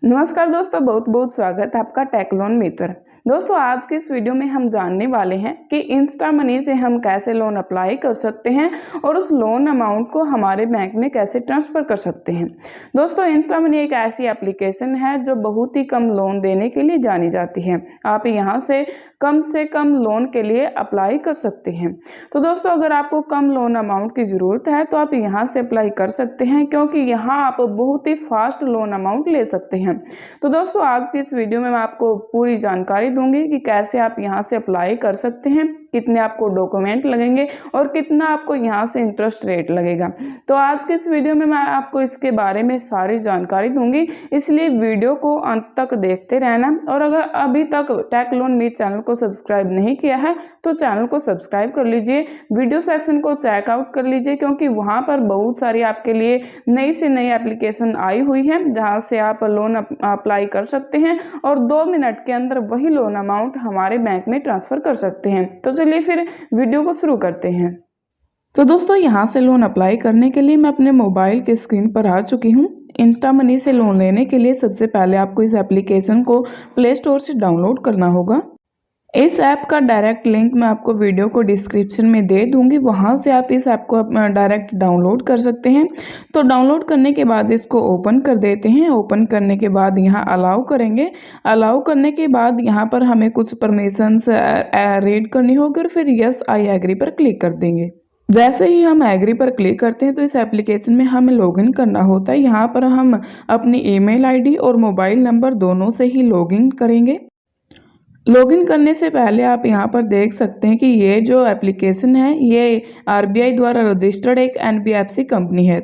नमस्कार दोस्तों, बहुत बहुत स्वागत है आपका टेक लोन मित्र। दोस्तों, आज की इस वीडियो में हम जानने वाले हैं कि इंस्टा मनी से हम कैसे लोन अप्लाई कर सकते हैं और उस लोन अमाउंट को हमारे बैंक में कैसे ट्रांसफ़र कर सकते हैं। दोस्तों, इंस्टा मनी एक ऐसी एप्लीकेशन है जो बहुत ही कम लोन देने के लिए जानी जाती है। आप यहाँ से कम लोन के लिए अप्लाई कर सकते हैं। तो दोस्तों, अगर आपको कम लोन अमाउंट की ज़रूरत है तो आप यहाँ से अप्लाई कर सकते हैं, क्योंकि यहाँ आप बहुत ही फास्ट लोन अमाउंट ले सकते हैं। तो दोस्तों, आज की इस वीडियो में मैं आपको पूरी जानकारी दूंगी कि कैसे आप यहां से अप्लाई कर सकते हैं, कितने आपको डॉक्यूमेंट लगेंगे और कितना आपको यहां से इंटरेस्ट रेट लगेगा। तो आज की इस वीडियो में मैं आपको इसके बारे में सारी जानकारी दूंगी, इसलिए वीडियो को अंत तक देखते रहना। और अगर अभी तक टेक लोन मी चैनल को सब्सक्राइब नहीं किया है तो चैनल को सब्सक्राइब कर लीजिए, वीडियो सेक्शन को चेकआउट कर लीजिए, क्योंकि वहां पर बहुत सारी आपके लिए नई से नई एप्लीकेशन आई हुई है जहां से आप लोन अप्लाई कर सकते हैं और 2 मिनट के अंदर वही लोन अमाउंट हमारे बैंक में ट्रांसफ़र कर सकते हैं। तो चलिए फिर वीडियो को शुरू करते हैं। तो दोस्तों, यहाँ से लोन अप्लाई करने के लिए मैं अपने मोबाइल की स्क्रीन पर आ चुकी हूँ। इंस्टा मनी से लोन लेने के लिए सबसे पहले आपको इस एप्लीकेशन को प्ले स्टोर से डाउनलोड करना होगा। इस ऐप का डायरेक्ट लिंक मैं आपको वीडियो को डिस्क्रिप्शन में दे दूंगी, वहां से आप इस ऐप को डायरेक्ट डाउनलोड कर सकते हैं। तो डाउनलोड करने के बाद इसको ओपन कर देते हैं। ओपन करने के बाद यहाँ अलाउ करेंगे। अलाउ करने के बाद यहाँ पर हमें कुछ परमिशंस रीड करनी होगी और फिर यस आई एग्री पर क्लिक कर देंगे। जैसे ही हम एग्री पर क्लिक करते हैं तो इस एप्लीकेशन में हमें लॉगिन करना होता है। यहाँ पर हम अपनी ईमेल आईडी और मोबाइल नंबर दोनों से ही लॉगिन करेंगे। लॉगिन करने से पहले आप यहाँ पर देख सकते हैं कि ये जो एप्लीकेशन है ये आरबीआई द्वारा रजिस्टर्ड एक एनबीएफसी कंपनी है।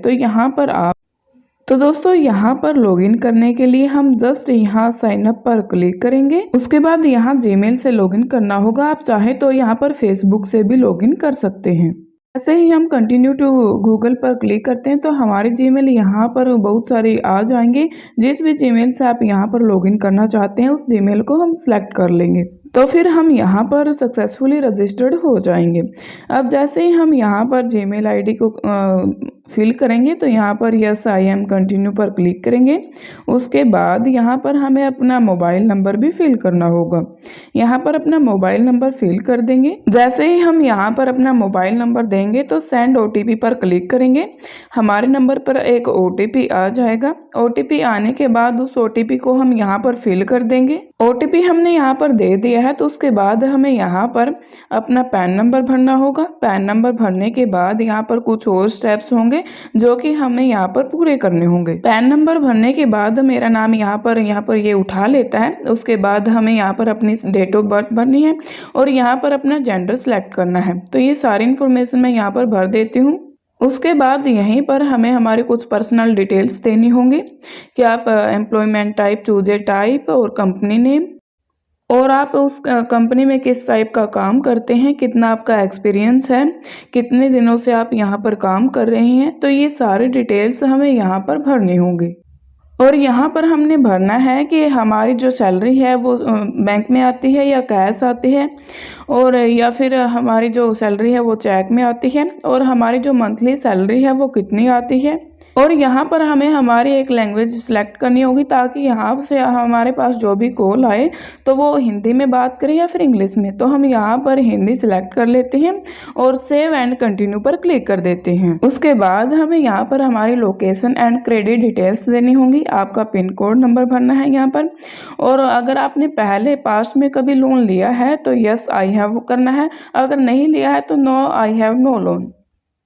तो दोस्तों, यहाँ पर लॉगिन करने के लिए हम जस्ट यहाँ साइन अप पर क्लिक करेंगे। उसके बाद यहाँ जीमेल से लॉगिन करना होगा। आप चाहे तो यहाँ पर फेसबुक से भी लॉगिन कर सकते हैं। जैसे ही हम कंटिन्यू टू गूगल पर क्लिक करते हैं तो हमारे जीमेल यहाँ पर बहुत सारी आ जाएंगे। जिस भी जीमेल से आप यहाँ पर लॉगिन करना चाहते हैं उस जीमेल को हम सिलेक्ट कर लेंगे, तो फिर हम यहाँ पर सक्सेसफुली रजिस्टर्ड हो जाएंगे। अब जैसे ही हम यहाँ पर जीमेल आईडी को फिल करेंगे तो यहाँ पर यस आई एम कंटिन्यू पर क्लिक करेंगे। उसके बाद यहाँ पर हमें अपना मोबाइल नंबर भी फिल करना होगा। यहाँ पर अपना मोबाइल नंबर फिल कर देंगे। जैसे ही हम यहाँ पर अपना मोबाइल नंबर देंगे तो सेंड ओटीपी पर क्लिक करेंगे। हमारे नंबर पर एक ओटीपी आ जाएगा। ओटीपी आने के बाद उस ओटीपी को हम यहाँ पर फिल कर देंगे। ओटीपी हमने यहाँ पर दे दिया है, तो उसके बाद हमें यहाँ पर अपना पैन नंबर भरना होगा। पैन नंबर भरने के बाद यहाँ पर कुछ और स्टेप्स होंगे जो कि हमें यहाँ पर पूरे करने होंगे। पैन नंबर भरने के बाद मेरा नाम यहाँ पर ये उठा लेता है। उसके बाद हमें यहाँ पर अपनी डेट ऑफ बर्थ भरनी है और यहाँ पर अपना जेंडर सेलेक्ट करना है। तो ये सारी इन्फॉर्मेशन मैं यहाँ पर भर देती हूँ। उसके बाद यहीं पर हमें हमारे कुछ पर्सनल डिटेल्स देनी होंगी कि आप employment type, choose a type और कंपनी नेम, और आप उस कंपनी में किस टाइप का काम करते हैं, कितना आपका एक्सपीरियंस है, कितने दिनों से आप यहाँ पर काम कर रहे हैं। तो ये सारे डिटेल्स हमें यहाँ पर भरनी होंगी। और यहाँ पर हमने भरना है कि हमारी जो सैलरी है वो बैंक में आती है या कैश आती है, और या फिर हमारी जो सैलरी है वो चेक में आती है, और हमारी जो मंथली सैलरी है वो कितनी आती है। और यहाँ पर हमें हमारी एक लैंग्वेज सिलेक्ट करनी होगी ताकि यहाँ से हमारे पास जो भी कॉल आए तो वो हिंदी में बात करें या फिर इंग्लिश में। तो हम यहाँ पर हिंदी सिलेक्ट कर लेते हैं और सेव एंड कंटिन्यू पर क्लिक कर देते हैं। उसके बाद हमें यहाँ पर हमारी लोकेशन एंड क्रेडिट डिटेल्स देनी होंगी। आपका पिन कोड नंबर भरना है यहाँ पर, और अगर आपने पहले पास्ट में कभी लोन लिया है तो यस आई हैव करना है, अगर नहीं लिया है तो no I have no loan.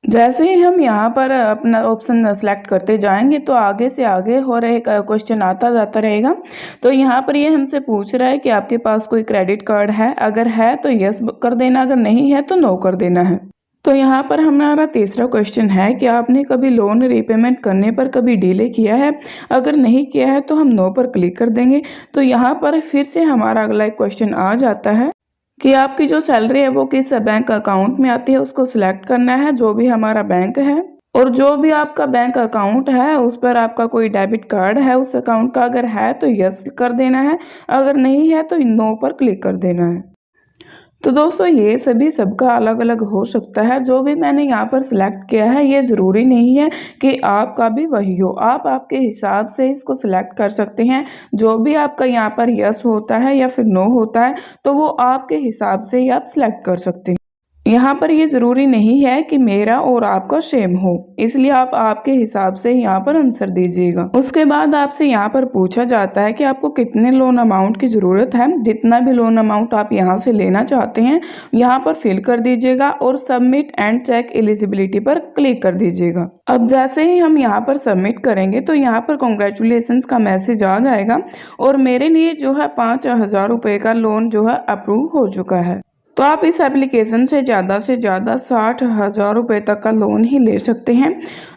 जैसे ही हम यहाँ पर अपना ऑप्शन सेलेक्ट करते जाएंगे तो आगे से आगे और एक क्वेश्चन आता जाता रहेगा। तो यहाँ पर ये हमसे पूछ रहा है कि आपके पास कोई क्रेडिट कार्ड है, अगर है तो यस कर देना, अगर नहीं है तो नो कर देना है। तो यहाँ पर हमारा तीसरा क्वेश्चन है कि आपने कभी लोन रीपेमेंट करने पर कभी डिले किया है, अगर नहीं किया है तो हम नो पर क्लिक कर देंगे। तो यहाँ पर फिर से हमारा अगला एक क्वेश्चन आ जाता है कि आपकी जो सैलरी है वो किस बैंक अकाउंट में आती है, उसको सिलेक्ट करना है, जो भी हमारा बैंक है। और जो भी आपका बैंक अकाउंट है उस पर आपका कोई डेबिट कार्ड है उस अकाउंट का, अगर है तो यस कर देना है, अगर नहीं है तो नो पर क्लिक कर देना है। तो दोस्तों ये सभी सबका अलग अलग हो सकता है। जो भी मैंने यहाँ पर सिलेक्ट किया है ये ज़रूरी नहीं है कि आपका भी वही हो। आप आपके हिसाब से इसको सिलेक्ट कर सकते हैं। जो भी आपका यहाँ पर यस होता है या फिर नो होता है तो वो आपके हिसाब से ही आप सिलेक्ट कर सकते हैं। यहाँ पर ये ज़रूरी नहीं है कि मेरा और आपका सेम हो, इसलिए आप आपके हिसाब से यहाँ पर आंसर दीजिएगा। उसके बाद आपसे यहाँ पर पूछा जाता है कि आपको कितने लोन अमाउंट की ज़रूरत है। जितना भी लोन अमाउंट आप यहाँ से लेना चाहते हैं यहाँ पर फिल कर दीजिएगा और सबमिट एंड चेक एलिजिबिलिटी पर क्लिक कर दीजिएगा। अब जैसे ही हम यहाँ पर सबमिट करेंगे तो यहाँ पर कॉन्ग्रेचुलेसन्स का मैसेज आ जाएगा और मेरे लिए जो है 5,000 रुपये का लोन जो है अप्रूव हो चुका है। तो आप इस एप्लीकेशन से ज़्यादा 60,000 रुपये तक का लोन ही ले सकते हैं।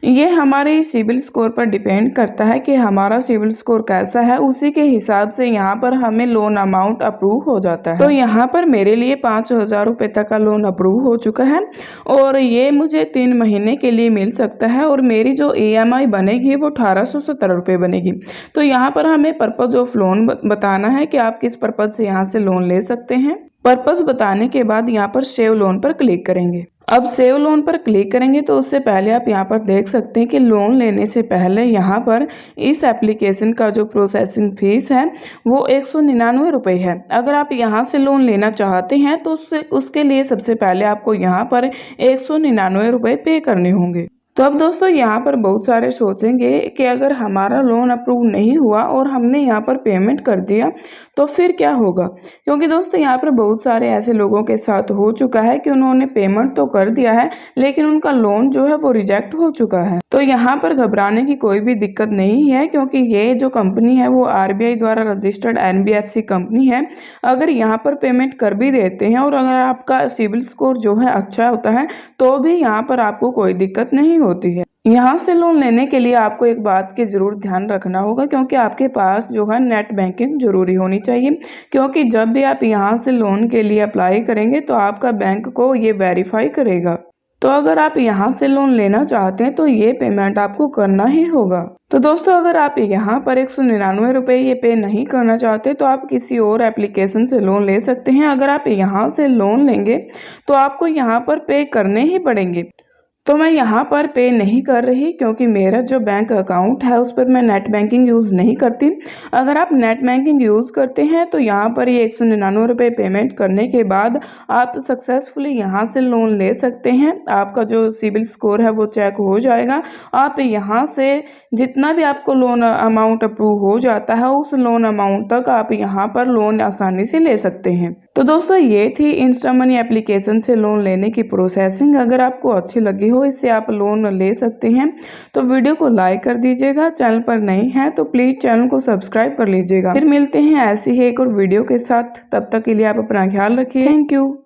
ये हमारे सिविल स्कोर पर डिपेंड करता है कि हमारा सिविल स्कोर कैसा है, उसी के हिसाब से यहाँ पर हमें लोन अमाउंट अप्रूव हो जाता है। तो यहाँ पर मेरे लिए 5,000 रुपये तक का लोन अप्रूव हो चुका है और ये मुझे 3 महीने के लिए मिल सकता है और मेरी जो EMI बनेगी वो 1,870 रुपये बनेगी। तो यहाँ पर हमें पर्पज़ ऑफ लोन बताना है कि आप किस पर्पज़ से यहाँ से लोन ले सकते हैं। पर्पस बताने के बाद यहाँ पर सेव लोन पर क्लिक करेंगे। अब सेव लोन पर क्लिक करेंगे तो उससे पहले आप यहाँ पर देख सकते हैं कि लोन लेने से पहले यहाँ पर इस एप्लीकेशन का जो प्रोसेसिंग फीस है वो 199 रुपये है। अगर आप यहाँ से लोन लेना चाहते हैं तो उसके लिए सबसे पहले आपको यहाँ पर 199 रुपये पे करने होंगे। तो अब दोस्तों यहाँ पर बहुत सारे सोचेंगे कि अगर हमारा लोन अप्रूव नहीं हुआ और हमने यहाँ पर पेमेंट कर दिया तो फिर क्या होगा, क्योंकि दोस्तों यहाँ पर बहुत सारे ऐसे लोगों के साथ हो चुका है कि उन्होंने पेमेंट तो कर दिया है लेकिन उनका लोन जो है वो रिजेक्ट हो चुका है। तो यहाँ पर घबराने की कोई भी दिक्कत नहीं है, क्योंकि ये जो कंपनी है वो RBI द्वारा रजिस्टर्ड NBFC कंपनी है। अगर यहाँ पर पेमेंट कर भी देते हैं और अगर आपका सिविल स्कोर जो है अच्छा होता है तो भी यहाँ पर आपको कोई दिक्कत नहीं होती है। यहाँ से लोन लेने के लिए आपको एक बात की जरूर ध्यान रखना होगा, क्योंकि आपके पास जो है नेट बैंकिंग जरूरी होनी चाहिए, क्योंकि जब भी आप यहाँ से लोन के लिए अप्लाई करेंगे तो आपका बैंक को ये वेरीफाई करेगा। तो अगर आप यहाँ से लोन लेना चाहते हैं तो ये पेमेंट आपको करना ही होगा। तो दोस्तों अगर आप यहाँ पर 199 रुपये ये पे नहीं करना चाहते तो आप किसी और एप्लीकेशन से लोन ले सकते हैं। अगर आप यहाँ से लोन लेंगे तो आपको यहाँ पर पे करने ही पड़ेंगे। तो मैं यहाँ पर पे नहीं कर रही, क्योंकि मेरा जो बैंक अकाउंट है उस पर मैं नेट बैंकिंग यूज़ नहीं करती। अगर आप नेट बैंकिंग यूज़ करते हैं तो यहाँ पर ये 199 रुपये पेमेंट करने के बाद आप सक्सेसफुली यहाँ से लोन ले सकते हैं। आपका जो सिविल स्कोर है वो चेक हो जाएगा। आप यहाँ से जितना भी आपको लोन अमाउंट अप्रूव हो जाता है उस लोन अमाउंट तक आप यहाँ पर लोन आसानी से ले सकते हैं। तो दोस्तों ये थी इंस्टा मनी एप्लीकेशन से लोन लेने की प्रोसेसिंग। अगर आपको अच्छी लगी हो, इससे आप लोन ले सकते हैं, तो वीडियो को लाइक कर दीजिएगा। चैनल पर नए हैं तो प्लीज़ चैनल को सब्सक्राइब कर लीजिएगा। फिर मिलते हैं ऐसी ही एक और वीडियो के साथ। तब तक के लिए आप अपना ख्याल रखिए। Thank you.